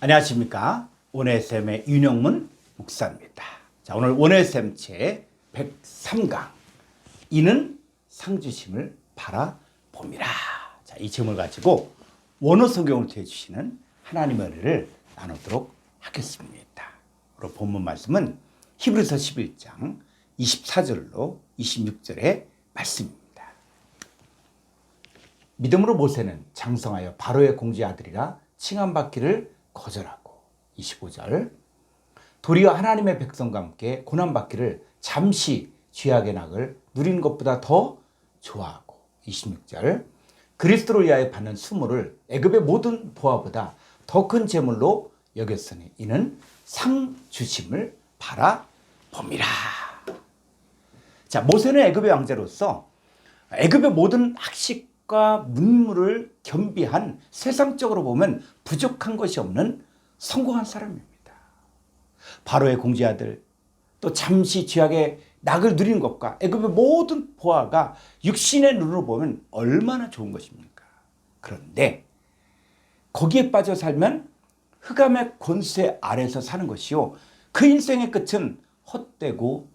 안녕하십니까. 오네셈의 윤영문 목사입니다. 자, 오늘 오네셈 제 103강 이는 상주심을 바라봄이라. 자, 이 제목을 가지고 원어 성경을 통해 주시는 하나님의 은혜를 나누도록 하겠습니다. 오늘 본문 말씀은 히브리서 11장 24절로 26절의 말씀입니다. 믿음으로 모세는 장성하여 바로의 공주의 아들이라 칭함받기를 거절하고 25절 도리어 하나님의 백성과 함께 고난받기를 잠시 죄악의 낙을 누린 것보다 더 좋아하고 26절 그리스도를 위하여 받는 수모를 애굽의 모든 보화보다 더 큰 재물로 여겼으니 이는 상 주심을 바라봄이라. 자, 모세는 애굽의 왕자로서 애굽의 모든 학식과 문물을 겸비한 세상적으로 보면 부족한 것이 없는 성공한 사람입니다. 바로의 공주의 아들, 또 잠시 죄악의 낙을 누리는 것과 애굽의 모든 보화가 육신의 눈으로 보면 얼마나 좋은 것입니까? 그런데 거기에 빠져 살면 흑암의 권세 아래서 사는 것이요, 그 인생의 끝은 헛되고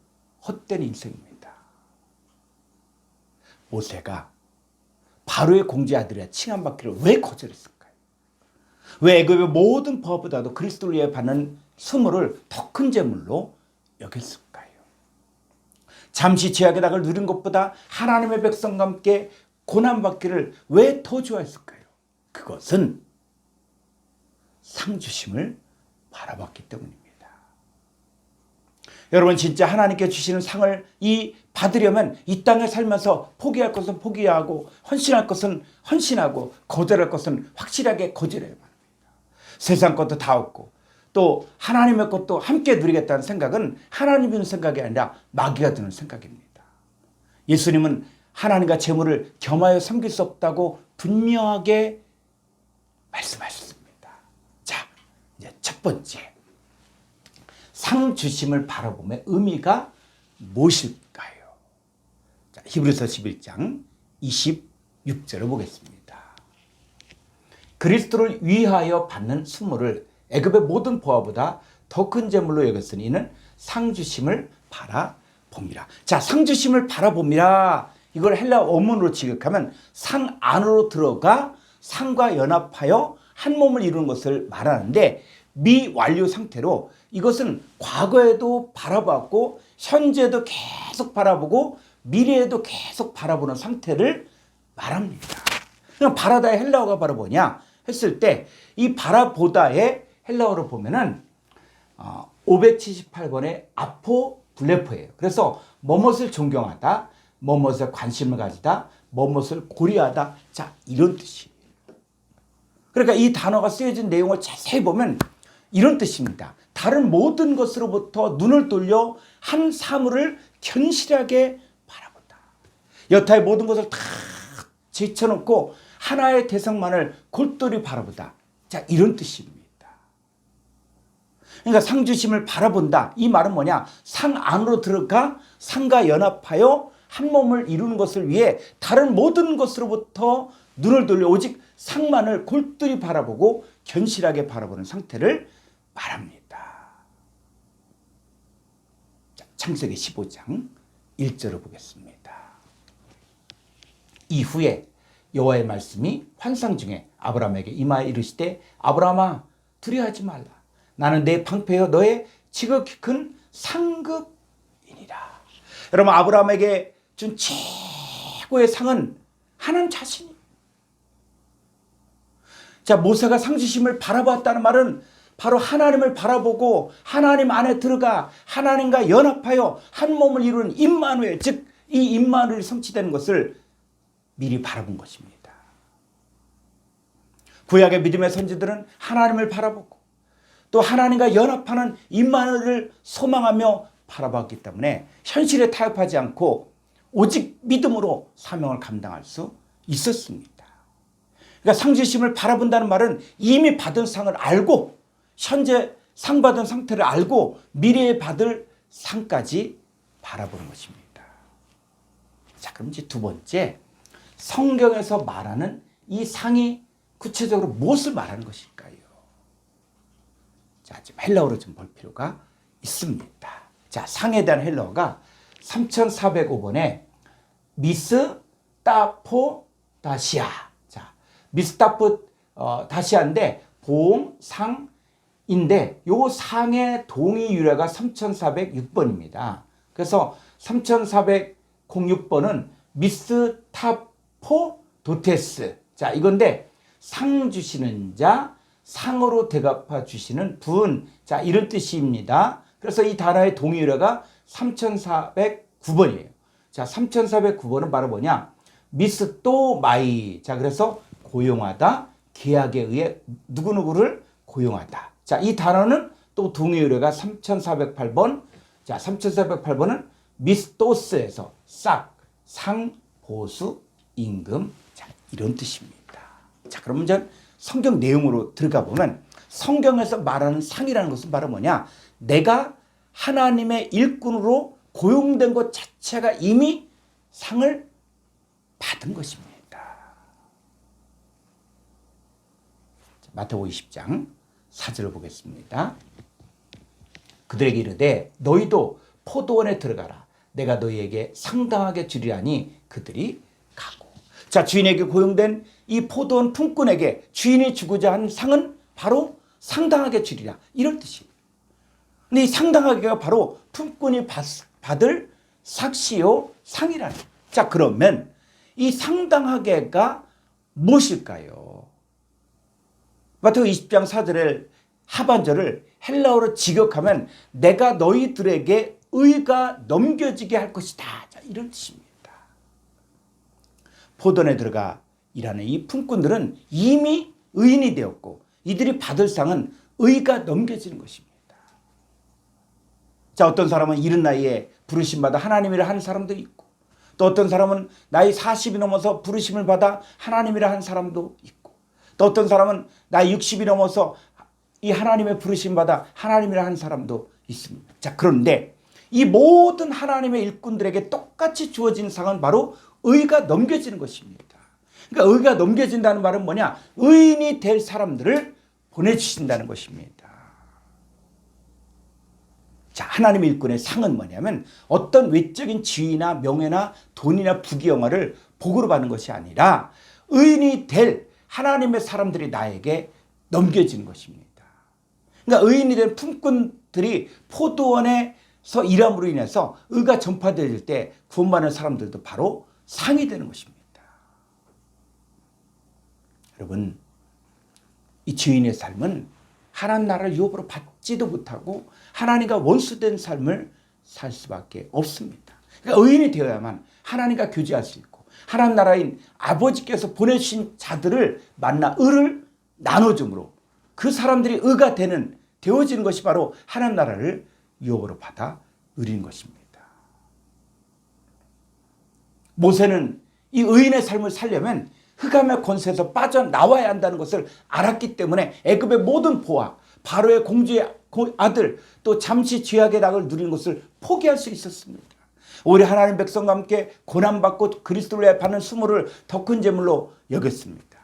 헛된 인생입니다. 모세가 바로의 공주의 아들이라 칭함받기를 왜 거절했을까요? 왜 애굽의 모든 보화보다도 그리스도를 위해 받는 수모를 더 큰 재물로 여겼을까요? 잠시 죄악의 낙을 누린 것보다 하나님의 백성과 함께 고난받기를 왜 더 좋아했을까요? 그것은 상주심을 바라봤기 때문입니다. 여러분, 진짜 하나님께 주시는 상을 받으려면 이 땅에 살면서 포기할 것은 포기하고 헌신할 것은 헌신하고 거절할 것은 확실하게 거절해야 합니다. 세상 것도 다 얻고 또 하나님의 것도 함께 누리겠다는 생각은 하나님이 드는 생각이 아니라 마귀가 드는 생각입니다. 예수님은 하나님과 재물을 겸하여 섬길 수 없다고 분명하게 말씀하셨습니다. 자, 이제 첫 번째, 상 주심을 바라봄의 의미가 무엇일까요? 자, 히브리서 11장 26절을 보겠습니다. 그리스도를 위하여 받는 수모를 애굽의 모든 보화보다 더 큰 재물로 여겼으니 이는 상 주심을 바라봄이라. 자, 상 주심을 바라봄이라, 이걸 헬라 원문으로 직역하면 상 안으로 들어가 상과 연합하여 한 몸을 이루는 것을 말하는데, 미완료 상태로 이것은 과거에도 바라봤고 현재도 계속 바라보고 미래에도 계속 바라보는 상태를 말합니다. 그럼 바라다의 헬라어가 바로 뭐냐 했을 때, 이 바라보다의 헬라어로 보면은 578번의 아포블레포예요. 그래서 뭐뭇을 존경하다, 뭐뭇에 관심을 가지다, 뭐뭇을 고려하다, 자, 이런 뜻이에요. 그러니까 이 단어가 쓰여진 내용을 자세히 보면 이런 뜻입니다. 다른 모든 것으로부터 눈을 돌려 한 사물을 견실하게 바라본다. 여타의 모든 것을 다 제쳐놓고 하나의 대상만을 골똘히 바라보다. 자, 이런 뜻입니다. 그러니까 상주심을 바라본다. 이 말은 뭐냐? 상 안으로 들어가 상과 연합하여 한 몸을 이루는 것을 위해 다른 모든 것으로부터 눈을 돌려 오직 상만을 골똘히 바라보고 견실하게 바라보는 상태를 말합니다. 자, 창세기 15장 1절을 보겠습니다. 이후에 여호와의 말씀이 환상 중에 아브라함에게 임하여 이르시되 아브라함아, 두려워하지 말라. 나는 내 방패여 너의 지극히 큰 상급이니라. 여러분, 아브라함에게 준 최고의 상은 하나님 자신입니다. 자, 모세가 상주심을 바라보았다는 말은 바로 하나님을 바라보고 하나님 안에 들어가 하나님과 연합하여 한 몸을 이루는 임마누엘, 즉 이 임마누엘이 성취되는 것을 미리 바라본 것입니다. 구약의 믿음의 선지들은 하나님을 바라보고 또 하나님과 연합하는 임마누엘을 소망하며 바라봤기 때문에 현실에 타협하지 않고 오직 믿음으로 사명을 감당할 수 있었습니다. 그러니까 상주심을 바라본다는 말은 이미 받은 상을 알고 현재 상 받은 상태를 알고 미래에 받을 상까지 바라보는 것입니다. 자, 그럼 이제 두 번째, 성경에서 말하는 이 상이 구체적으로 무엇을 말하는 것일까요? 자, 지금 헬라어로 좀 볼 필요가 있습니다. 자, 상에 대한 헬라어가 3405번에 미스타포 다시아. 자, 미스타포 다시아인데 보응 상인데 요 상의 동의 유래가 3406번입니다. 그래서 3406번은 미스타포 도테스. 자, 이건데 상 주시는 자, 상으로 대갚아 주시는 분. 자, 이런 뜻입니다. 그래서 이 단어의 동의 유래가 3409번이에요. 자, 3409번은 바로 뭐냐? 미스토마이. 자, 그래서 고용하다, 계약에 의해 누구누구를 고용하다. 자, 이 단어는 또 동의 유래가 3408번. 자, 3408번은 미스토스에서 싹, 상, 보수, 임금. 자, 이런 뜻입니다. 자, 그러면 전 성경 내용으로 들어가 보면 성경에서 말하는 상이라는 것은 바로 뭐냐? 내가 하나님의 일꾼으로 고용된 것 자체가 이미 상을 받은 것입니다. 마태복음 20장 4절을 보겠습니다. 그들에게 이르되 너희도 포도원에 들어가라. 내가 너희에게 상당하게 주리하니 그들이 가고. 자, 주인에게 고용된 이 포도원 품꾼에게 주인이 주고자 한 상은 바로 상당하게 주리라. 이런 뜻이에요. 근데 이 상당하게가 바로 품꾼이 받을 삭시요 상이라는. 자, 그러면 이 상당하게가 무엇일까요? 마태복음 20장 4절의 하반절을 헬라어로 직역하면 내가 너희들에게 의가 넘겨지게 할 것이다. 자, 이런 뜻입니다. 포도원에 들어가 일하는 이 품꾼들은 이미 의인이 되었고 이들이 받을 상은 의가 넘겨지는 것입니다. 자, 어떤 사람은 이른 나이에 부르심 받아 하나님이라 하는 사람도 있고 또 어떤 사람은 나이 40이 넘어서 부르심을 받아 하나님이라 하는 사람도 있고 또 어떤 사람은 나이 60이 넘어서 이 하나님의 부르심 받아 하나님이라 하는 사람도 있습니다. 자, 그런데 이 모든 하나님의 일꾼들에게 똑같이 주어진 상은 바로 의가 넘겨지는 것입니다. 그러니까 의가 넘겨진다는 말은 뭐냐? 의인이 될 사람들을 보내주신다는 것입니다. 자, 하나님의 일꾼의 상은 뭐냐면 어떤 외적인 지위나 명예나 돈이나 부귀영화를 복으로 받는 것이 아니라 의인이 될 하나님의 사람들이 나에게 넘겨지는 것입니다. 그러니까 의인이 된 품꾼들이 포도원에서 일함으로 인해서 의가 전파될 때 구원받는 사람들도 바로 상이 되는 것입니다. 여러분, 이 죄인의 삶은 하나님 나라를 유업으로 받지도 못하고 하나님과 원수된 삶을 살 수밖에 없습니다. 그러니까 의인이 되어야만 하나님과 교제할 수 있고 하나님 나라인 아버지께서 보내주신 자들을 만나 의를 나눠줌으로 그 사람들이 의가 되어지는 것이 바로 하나님 나라를 유업으로 받아 누리는 것입니다. 모세는 이 의인의 삶을 살려면 흑암의 권세에서 빠져나와야 한다는 것을 알았기 때문에 애굽의 모든 보화, 바로의 공주의 아들, 또 잠시 죄악의 낙을 누리는 것을 포기할 수 있었습니다. 오히려 하나님 백성과 함께 고난받고 그리스도를 위해 받는 수모를 더 큰 제물로 여겼습니다.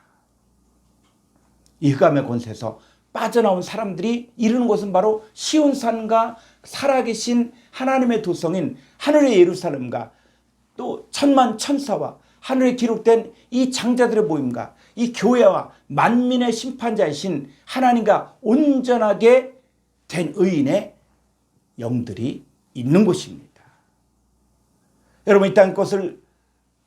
이 흑암의 권세에서 빠져나온 사람들이 이루는 것은 바로 시온산과 살아계신 하나님의 도성인 하늘의 예루살렘과 또 천만 천사와 하늘에 기록된 이 장자들의 모임과 이 교회와 만민의 심판자이신 하나님과 온전하게 된 의인의 영들이 있는 곳입니다. 여러분, 이 땅의 것을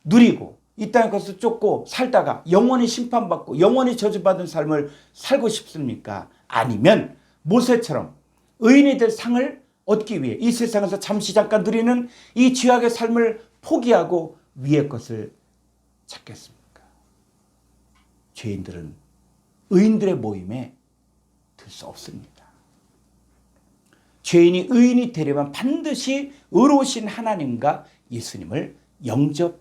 누리고 이 땅의 것을 쫓고 살다가 영원히 심판받고 영원히 저주받은 삶을 살고 싶습니까? 아니면 모세처럼 의인이 될 상을 얻기 위해 이 세상에서 잠시 잠깐 누리는 이 죄악의 삶을 포기하고 위의 것을 찾겠습니까? 죄인들은 의인들의 모임에 들 수 없습니다. 죄인이 의인이 되려면 반드시 의로우신 하나님과 예수님을 영접해야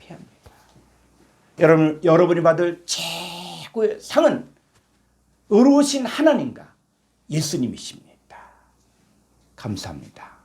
합니다. 여러분이 받을 최고의 상은 의로우신 하나님과 예수님이십니다. 감사합니다.